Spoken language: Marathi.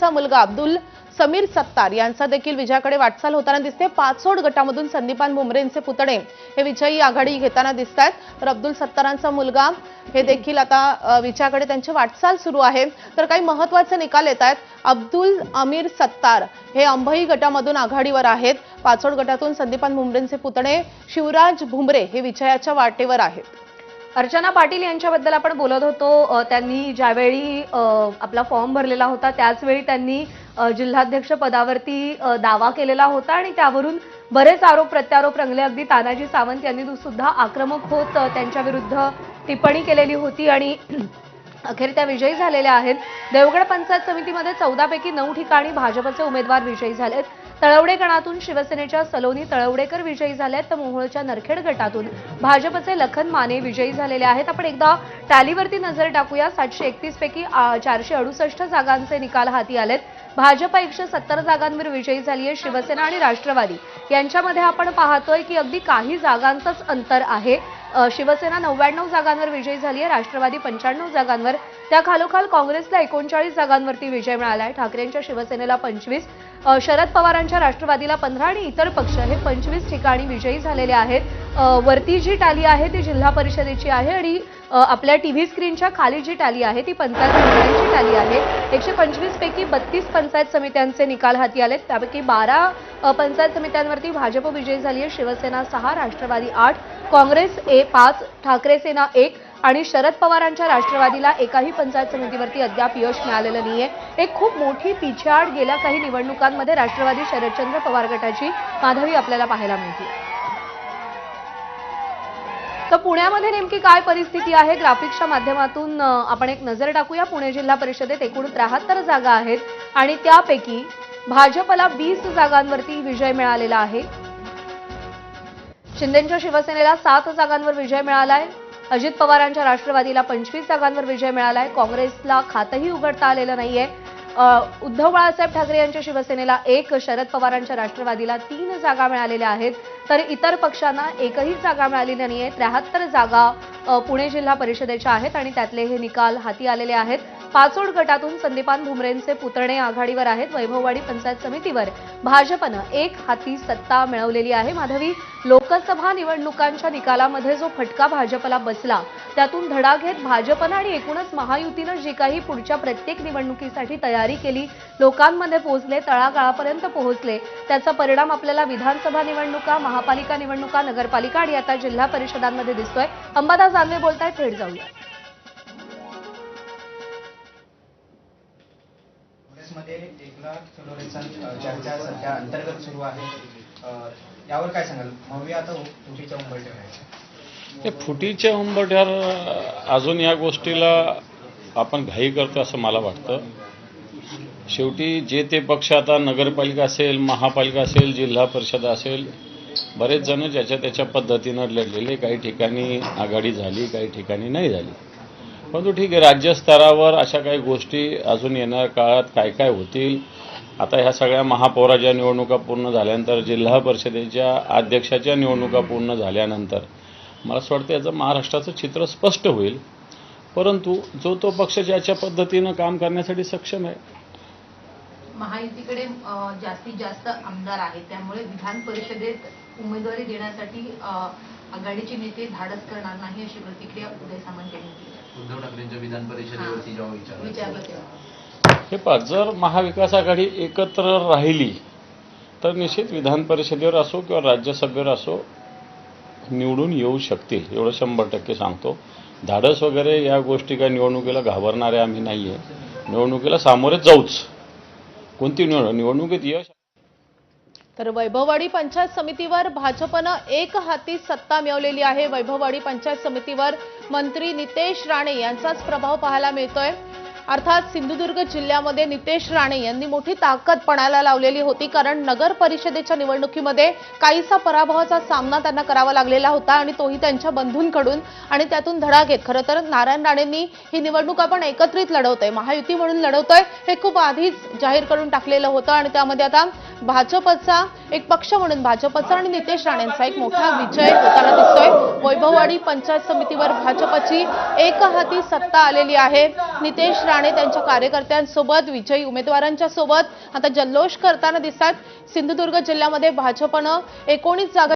चा मुलगा अब्दुल समीर सत्तार यांचा देखील विजयाकडे वाटचाल होताना दिसते। पाचोड गटामधून संदीपान भुमरेंचे पुतणे हे विजयी आघाडी घेताना दिसतात। तर अब्दुल सत्तारांचा मुलगा हे देखील आता विजयाकडे त्यांची वाटचाल सुरू आहे। तर काही महत्त्वाचे निकाल येत आहेत। अब्दुल अमीर सत्तार हे अंबई गटामधून आघाडीवर आहेत। पाचोड गटातून संदीपान भुमरेंचे पुतणे शिवराज भुमरे हे विजयाच्या वाटेवर आहेत। अर्चना पाटील यांच्याबद्दल आपण बोलत होतो। त्यांनी ज्यावेळी आपला फॉर्म भरलेला होता त्याचवेळी त्यांनी जिल्हाध्यक्ष पदावरती दावा केलेला होता आणि त्यावरून बरेच आरोप प्रत्यारोप रंगले। अगदी तानाजी सावंत यांनी सुद्धा आक्रमक होत त्यांच्या विरुद्ध टिप्पणी केलेली होती आणि अखेर त्या विजयी झालेल्या आहेत। देवगड पंचायत समितीमध्ये 14 पैकी 9 ठिकाणी भाजपचे उमेदवार विजयी झालेत। तळवडे गणातून शिवसेनेच्या सलोनी तळवडेकर विजयी झालेत, तर मोहोळच्या नरखेड गटातून भाजपचे लखन माने विजयी झालेले आहेत। आपण एकदा टॅलीवरती नजर टाकूया। 731 पैकी 468 जागांचे निकाल हाती आलेत। भाजप 170 जागांवर विजयी झाली आहे। शिवसेना आणि राष्ट्रवादी यांच्यामध्ये आपण पाहतोय की अगदी काही जागांचंच अंतर आहे। शिवसेना 99 जागांवर विजयी झाली आहे, राष्ट्रवादी 95 जागांवर, त्या खालोखाल काँग्रेसला 39 जागांवरती विजय मिळाला आहे। ठाकरेंच्या शिवसेनेला 25, शरद पवारांच्या राष्ट्रवादीला 15 आणि इतर पक्ष हे 25 ठिकाणी विजयी झालेले आहेत। वरती जी टॅली आहे ती जिल्हा परिषदेची आहे आणि आपल्या टीव्ही स्क्रीनच्या खाली जी टॅली आहे ती पंचायत समित्यांची टॅली आहे। 125 पैकी 32 पंचायत समित्यांचे निकाल हाती आलेत, त्यापैकी 12 पंचायत समित्यांवरती भाजप विजयी झाली आहे। शिवसेना 6, राष्ट्रवादी 8, काँग्रेस 5, ठाकरे सेना 1 आणि शरद पवारांच्या राष्ट्रवादीला एकाही पंचायत समितीवरती अद्याप यश मिळालेलं नाहीये। एक खूप मोठी पिछाड गेल्या काही निवडणुकांमध्ये राष्ट्रवादी शरदचंद्र पवार गटाची माधवी आपल्याला पाहायला मिळते। तर पुण्यामध्ये नेमकी काय परिस्थिती आहे ग्राफिक्सच्या माध्यमातून आपण एक नजर टाकूया। पुणे जिल्हा परिषदेत एकूण 73 जागा आहेत आणि त्यापैकी भाजपला 20 जागांवरती विजय मिळालेला आहे। शिंदेंच्या शिवसेनेला 7 जागांवर विजय मिळालाय। अजित पवारांच्या राष्ट्रवादीला 25 जागांवर विजय मिळालाय। काँग्रेसला खातही उघडता आलेलं नाहीये। उद्धव बाळासाहेब ठाकरे यांच्या शिवसेनेला 1, शरद पवारांच्या राष्ट्रवादीला 3 जागा मिळालेल्या आहेत, तर इतर पक्षांना एकही जागा मिळालेली नाहीये। 73 जागा पुणे जिल्हा परिषदेच्या आहेत आणि त्यातले हे निकाल हाती आलेले आहेत। पाचोड गटातून संदीपान भुमरेंचे पुतणे आघाडीवर आहेत। वैभववाडी पंचायत समितीवर भाजपनं एक हाती सत्ता मिळवलेली आहे। माधवी, लोकसभा निवडणुकांच्या निकालामध्ये जो फटका भाजपला बसला त्यातून धडा घेत भाजपनं आणि एकूणच महायुतीनं जी काही पुढच्या प्रत्येक निवडणुकीसाठी तयारी केली, लोकांमध्ये पोहोचले, तळागाळापर्यंत पोहोचले, त्याचा परिणाम आपल्याला विधानसभा निवडणुका, महापालिका निवडणुका, नगरपालिका आणि आता जिल्हा परिषदांमध्ये दिसतोय। अंबादास दानवे बोलतायत, थेट जाऊया। मध्ये 1 लाख किलोचा चर्चा सध्या अंतर्गत सुरू आहे, यावर काय सांगाल? मग आता फुटीच्या उंबरठ्यावर आहे। फुटीच्या उंबरठ्यावर अजून या गोष्टीला आपण घाई करतो असं मला वाटतं। शेवटी जे ते पक्ष आता नगरपालिका असेल, महापालिका असेल, जिल्हा परिषद असेल, बरेच जण ज्याच्या त्याच्या पद्धतीनं लढलेले, काही ठिकाणी आघाडी झाली, काही ठिकाणी नाही झाली। परंतु ठीक आहे, राज्यस्तरावर अशा काही गोष्टी अजून येणाऱ्या काळात काय काय होतील। आता ह्या सगळ्या महापौराच्या निवडणुका पूर्ण झाल्यानंतर, जिल्हा परिषदेच्या अध्यक्षाच्या निवडणुका पूर्ण झाल्यानंतर मला असं वाटतं याचं महाराष्ट्राचं चित्र स्पष्ट होईल। परंतु जो तो पक्ष ज्याच्या पद्धतीनं काम करण्यासाठी सक्षम आहे। महायुतीकडे जास्तीत जास्त आमदार आहेत, त्यामुळे विधान परिषदेत उमेदवारी देण्यासाठी आघाडीचे नेते धाडस करणार नाही अशी प्रतिक्रिया उदय सामंत यांनी दिली। उद्धव ठाकरेंच्या विधान परिषदेवरती जेव्हा विचारलं हे पहा, जर महाविकास आघाडी एकत्र राहिली तर निश्चित विधान परिषदेवर असो किंवा राज्यसभेवर असो निवडून येऊ शकतील, एवढं 100% सांगतो। धाडस वगैरे या गोष्टी काय निवडणुकीला घाबरणारे आम्ही नाहीये। निवडणुकीला सामोरे जाऊच, कोणती निवडणुकीत यश। तर वैभववाडी पंचायत समितीवर भाजपनं एक हाती सत्ता मिळवलेली आहे। वैभववाडी पंचायत समितीवर मंत्री नितेश राणे यांचाच प्रभाव पाहायला मिळतोय। अर्थात सिंधुदुर्ग जिल्ह्यामध्ये नितेश राणे यांनी मोठी ताकद पणाला लावलेली होती, कारण नगर परिषदेच्या निवडणुकीमध्ये काहीसा पराभवाचा सामना त्यांना करावा लागलेला होता आणि तोही त्यांच्या बंधूंकडून, आणि त्यातून धडा घेत खरं तर नारायण राणेंनी ही निवडणूक आपण एकत्रित लढवतोय, महायुती म्हणून लढवतोय हे खूप आधीच जाहीर करून टाकलेलं होतं आणि त्यामध्ये आता भाजपचा एक पक्ष म्हणून भाजपचा आणि नितेश राणेंचा एक मोठा विजय होताना दिसतोय। वैभववाडी पंचायत समितीवर भाजपची एकहाती सत्ता आलेली आहे। नितेश राणे त्यांच्या कार्यकर्त्यांसोबत विजयी उमेदवारांच्या सोबत आता जल्लोष करताना दिसतात। सिंधुदुर्ग जिल्ह्यामध्ये भाजपनं 19 जागा